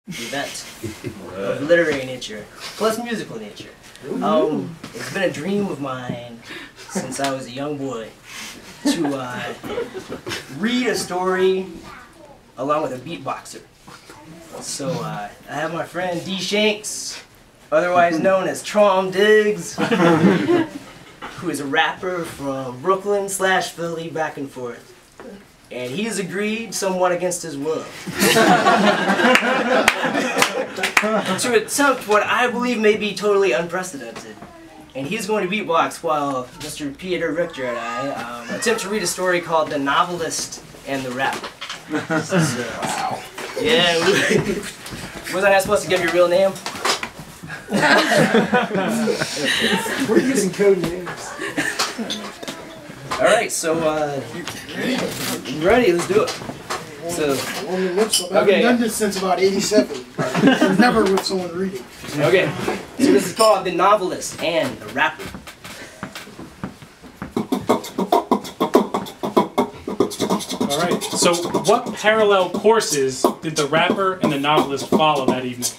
event of literary nature, plus musical nature. It's been a dream of mine since I was a young boy to read a story along with a beatboxer. So I have my friend D. Shanks, otherwise known as Traum Diggs, who is a rapper from Brooklyn / Philly, back and forth. And he has agreed, somewhat against his will, to attempt what I believe may be totally unprecedented. And he's going to beatbox while Mr. Peter Richter and I attempt to read a story called The Novelist and the Rapper. Wow. Yeah, wasn't I supposed to give your real name? We're using code names. Alright, so, you ready? Let's do it. So, On the lips, I haven't done this since about 87. Never with someone reading. Okay, so this is called The Novelist and the Rapper. Alright, so what parallel courses did the rapper and the novelist follow that evening?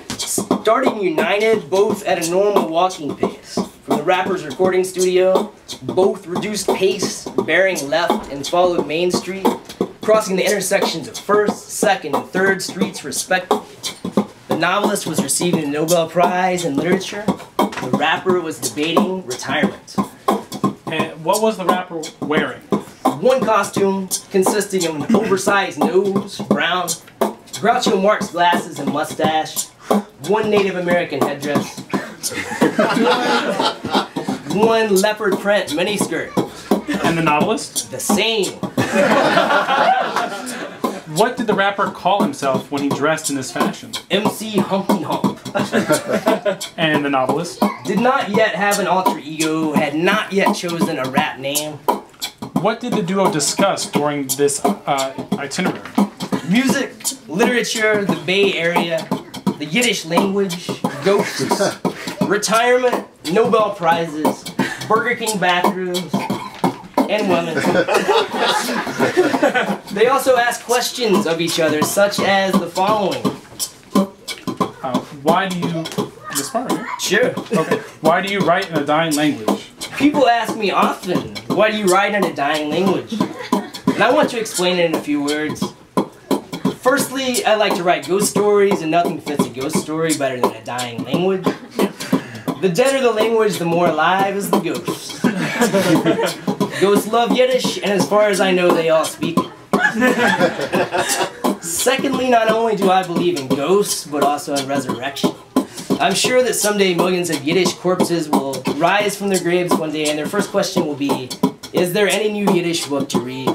Starting united, both at a normal walking pace. From the rapper's recording studio, both reduced pace, bearing left and followed Main Street, crossing the intersections of 1st, 2nd, and 3rd Streets respectively. The novelist was receiving the Nobel Prize in Literature. The rapper was debating retirement. And what was the rapper wearing? One costume consisting of an oversized nose, brown, Groucho Marx glasses and mustache, one Native American headdress, one leopard print miniskirt. And the novelist? The same. What did the rapper call himself when he dressed in this fashion? MC Humpty Hump. And the novelist? Did not yet have an alter ego, had not yet chosen a rap name. What did the duo discuss during this itinerary? Music, literature, the Bay Area, the Yiddish language, ghosts, retirement, Nobel Prizes, Burger King bathrooms, and women. They also asked questions of each other, such as the following. Why do you... This part, right? Sure. Okay. Why do you write in a dying language? People ask me often, why do you write in a dying language? And I want to explain it in a few words. Firstly, I like to write ghost stories, and nothing fits a ghost story better than a dying language. The deader the language, the more alive is the ghost. Ghosts love Yiddish, and as far as I know, they all speak it. Secondly, not only do I believe in ghosts, but also in resurrection. I'm sure that someday millions of Yiddish corpses will rise from their graves one day, and their first question will be, is there any new Yiddish book to read?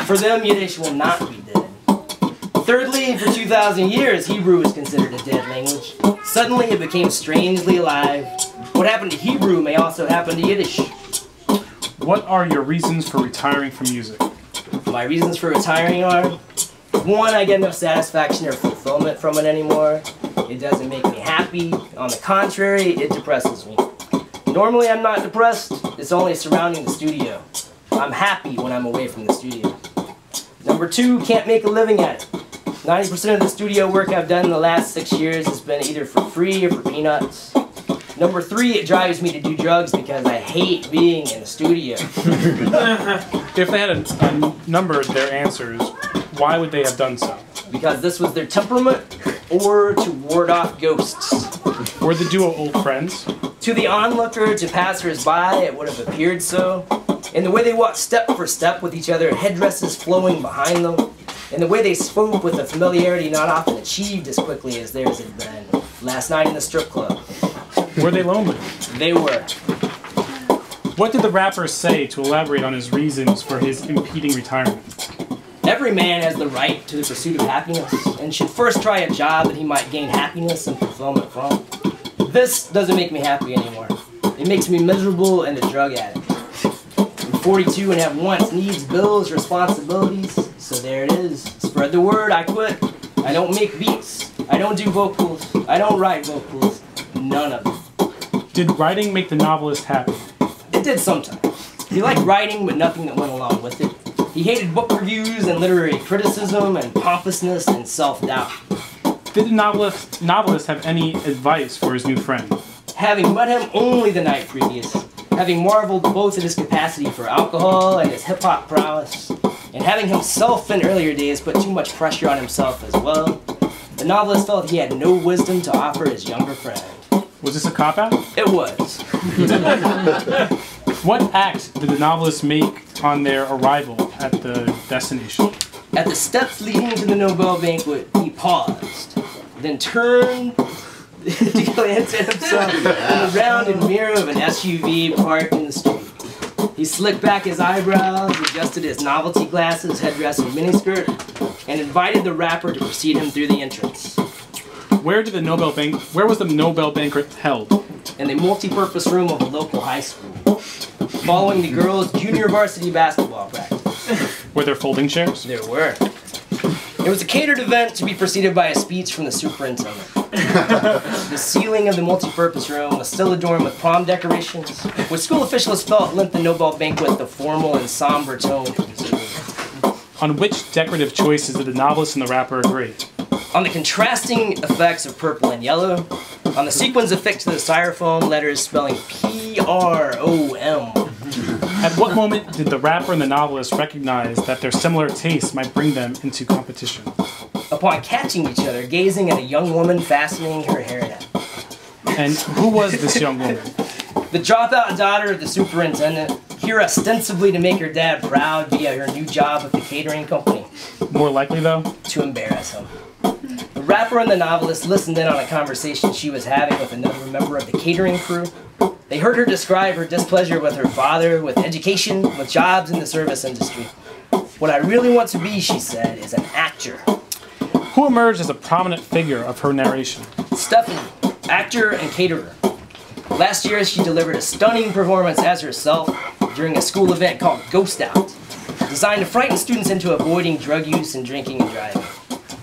For them, Yiddish will not be dead. Thirdly, for 2,000 years, Hebrew was considered a dead language. Suddenly, it became strangely alive. What happened to Hebrew may also happen to Yiddish. What are your reasons for retiring from music? My reasons for retiring are, 1, I get no satisfaction or fulfillment from it anymore. It doesn't make me happy. On the contrary, it depresses me. Normally, I'm not depressed. It's only surrounding the studio. I'm happy when I'm away from the studio. Number 2, can't make a living at it. 90% of the studio work I've done in the last 6 years has been either for free or for peanuts. Number 3, it drives me to do drugs because I hate being in the studio. If they had numbered their answers, why would they have done so? Because this was their temperament, or to ward off ghosts. Were the duo old friends? To the onlooker, to passers-by, it would have appeared so. In the way they walked step for step with each other, headdresses flowing behind them. In the way they spoke with a familiarity not often achieved as quickly as theirs had been last night in the strip club. Were they lonely? They were. What did the rapper say to elaborate on his reasons for his impending retirement? Every man has the right to the pursuit of happiness and should first try a job that he might gain happiness and fulfillment from. This doesn't make me happy anymore. It makes me miserable and a drug addict. I'm 42 and have wants, needs, bills, responsibilities, so there it is. Spread the word, I quit. I don't make beats. I don't do vocals. I don't write vocals. None of them. Did writing make the novelist happy? It did sometimes. He liked writing, but nothing that went along with it. He hated book reviews and literary criticism and pompousness and self-doubt. Did the novelist have any advice for his new friend? Having met him only the night previous, having marveled both at his capacity for alcohol and his hip-hop prowess, and having himself in earlier days put too much pressure on himself as well, the novelist felt he had no wisdom to offer his younger friend. Was this a cop-out? It was. What act did the novelist make on their arrival at the destination? At the steps leading to the Nobel banquet, he paused, then turned to glance at himself in the rounded mirror of an SUV parked in the street. He slicked back his eyebrows, adjusted his novelty glasses, headdress, and miniskirt, and invited the rapper to precede him through the entrance. Where was the Nobel banquet held? In the multi-purpose room of a local high school, following the girls' junior varsity basketball practice. Were there folding chairs? There were. It was a catered event to be preceded by a speech from the superintendent. The ceiling of the multi-purpose room was still adorned with prom decorations, which school officials felt lent the Nobel banquet the formal and somber tone. On which decorative choices did the novelist and the rapper agree? On the contrasting effects of purple and yellow, on the sequins affixed to the styrofoam letters spelling P-R-O-M. At what moment did the rapper and the novelist recognize that their similar tastes might bring them into competition? Upon catching each other, gazing at a young woman fastening her hairnet. And who was this young woman? The dropout daughter of the superintendent, here ostensibly to make her dad proud via her new job at the catering company. More likely, though? To embarrass him. The rapper and the novelist listened in on a conversation she was having with another member of the catering crew. They heard her describe her displeasure with her father, with education, with jobs in the service industry. What I really want to be, she said, is an actor. Who emerged as a prominent figure of her narration? Stephanie, actor and caterer. Last year, she delivered a stunning performance as herself during a school event called Ghost Out, designed to frighten students into avoiding drug use and drinking and driving.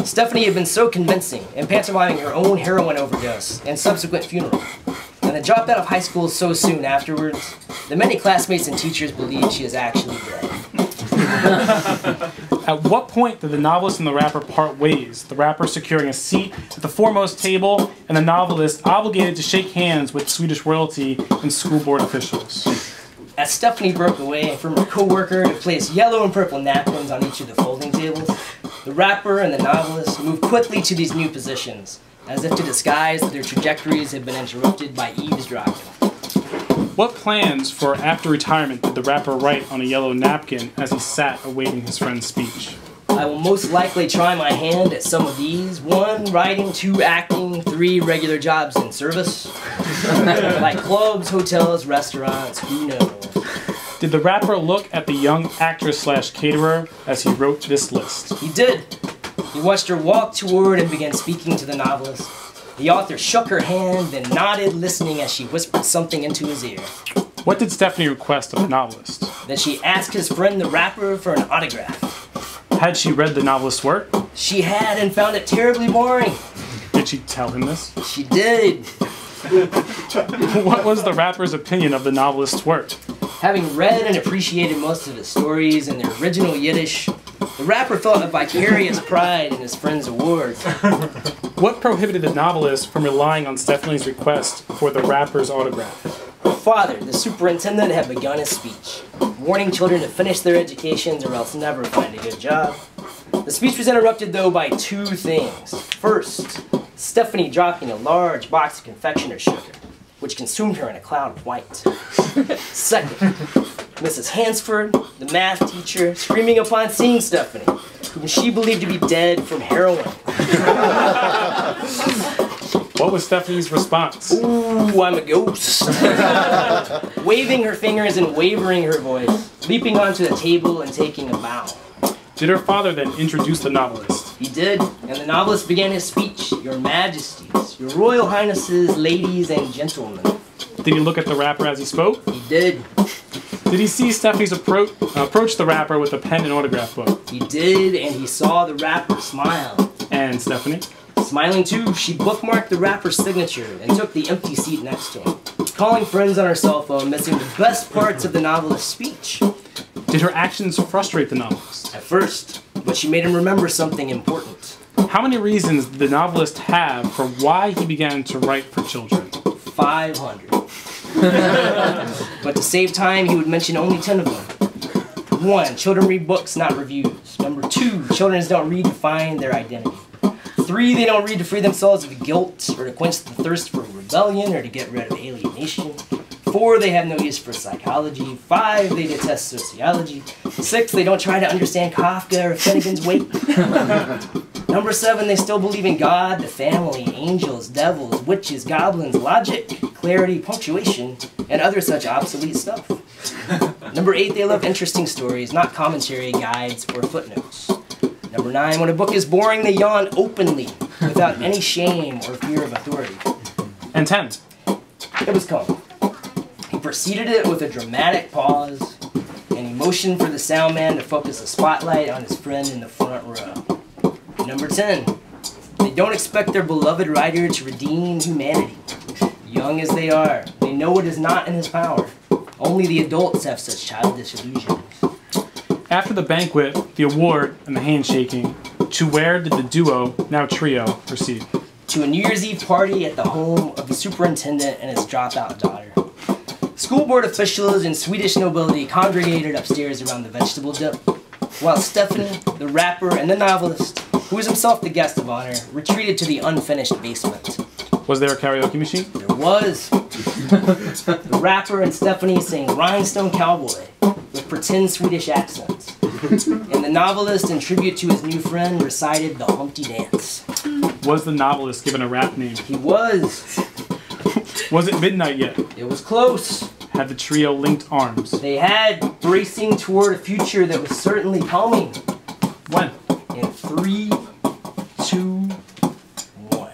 Stephanie had been so convincing in pantomiming her own heroin overdose and subsequent funeral, and the dropout of high school so soon afterwards that many classmates and teachers believed she is actually dead. At what point did the novelist and the rapper part ways, the rapper securing a seat at the foremost table and the novelist obligated to shake hands with Swedish royalty and school board officials? As Stephanie broke away from her co-worker to place yellow and purple napkins on each of the folding tables, the rapper and the novelist moved quickly to these new positions, as if to disguise that their trajectories had been interrupted by eavesdropping. What plans for after retirement did the rapper write on a yellow napkin as he sat awaiting his friend's speech? I will most likely try my hand at some of these. 1, writing, 2, acting, 3, regular jobs in service. Like clubs, hotels, restaurants, who knows? Did the rapper look at the young actress/caterer as he wrote this list? He did. He watched her walk toward and began speaking to the novelist. The author shook her hand, then nodded, listening as she whispered something into his ear. What did Stephanie request of the novelist? That she asked his friend the rapper for an autograph. Had she read the novelist's work? She had and found it terribly boring. Did she tell him this? She did. What was the rapper's opinion of the novelist's work? Having read and appreciated most of his stories in their original Yiddish, the rapper felt a vicarious pride in his friend's awards. What prohibited the novelist from relying on Stephanie's request for the rapper's autograph? Her father, the superintendent, had begun his speech, warning children to finish their educations or else never find a good job. The speech was interrupted, though, by 2 things. First, Stephanie dropping a large box of confectioner's sugar, which consumed her in a cloud of white. Second, Mrs. Hansford, the math teacher, screaming upon seeing Stephanie, whom she believed to be dead from heroin. What was Stephanie's response? Ooh, I'm a ghost. Waving her fingers and wavering her voice, leaping onto the table and taking a bow. Did her father then introduce the novelist? He did, and the novelist began his speech. Your Majesties, your Royal Highnesses, ladies and gentlemen. Did he look at the rapper as he spoke? He did. Did he see Stephanie's approach the rapper with a pen and autograph book? He did, and he saw the rapper smile. And Stephanie? Smiling too, she bookmarked the rapper's signature and took the empty seat next to him, calling friends on her cell phone, missing the best parts of the novelist's speech. Did her actions frustrate the novelist? At first, but she made him remember something important. How many reasons did the novelist have for why he began to write for children? 500. But to save time, he would mention only 10 of them. 1. Children read books, not reviews. Number 2. Children don't read to find their identity. 3. They don't read to free themselves of guilt or to quench the thirst for rebellion or to get rid of alienation. 4. They have no use for psychology. 5. They detest sociology. 6. They don't try to understand Kafka or Finnegan's Wake. Number 7. They still believe in God, the family, angels, devils, witches, goblins, logic, clarity, punctuation, and other such obsolete stuff. Number 8. They love interesting stories, not commentary, guides, or footnotes. Number 9. When a book is boring, they yawn openly, without any shame or fear of authority. And 10. It was coming. He preceded it with a dramatic pause, and he motioned for the sound man to focus a spotlight on his friend in the front row. Number 10. They don't expect their beloved writer to redeem humanity. Young as they are, they know it is not in his power. Only the adults have such childish illusions. After the banquet, the award, and the handshaking, to where did the duo, now trio, proceed? To a New Year's Eve party at the home of the superintendent and his dropout daughter. School board officials and Swedish nobility congregated upstairs around the vegetable dip, while Stephanie, the rapper, and the novelist, who was himself the guest of honor, retreated to the unfinished basement. Was there a karaoke machine? There was. The rapper and Stephanie sang Rhinestone Cowboy with pretend Swedish accents. And the novelist, in tribute to his new friend, recited the Humpty Dance. Was the novelist given a rap name? He was. Was it midnight yet? It was close. Had the trio linked arms? They had, bracing toward a future that was certainly coming. When? In 3, 2, 1.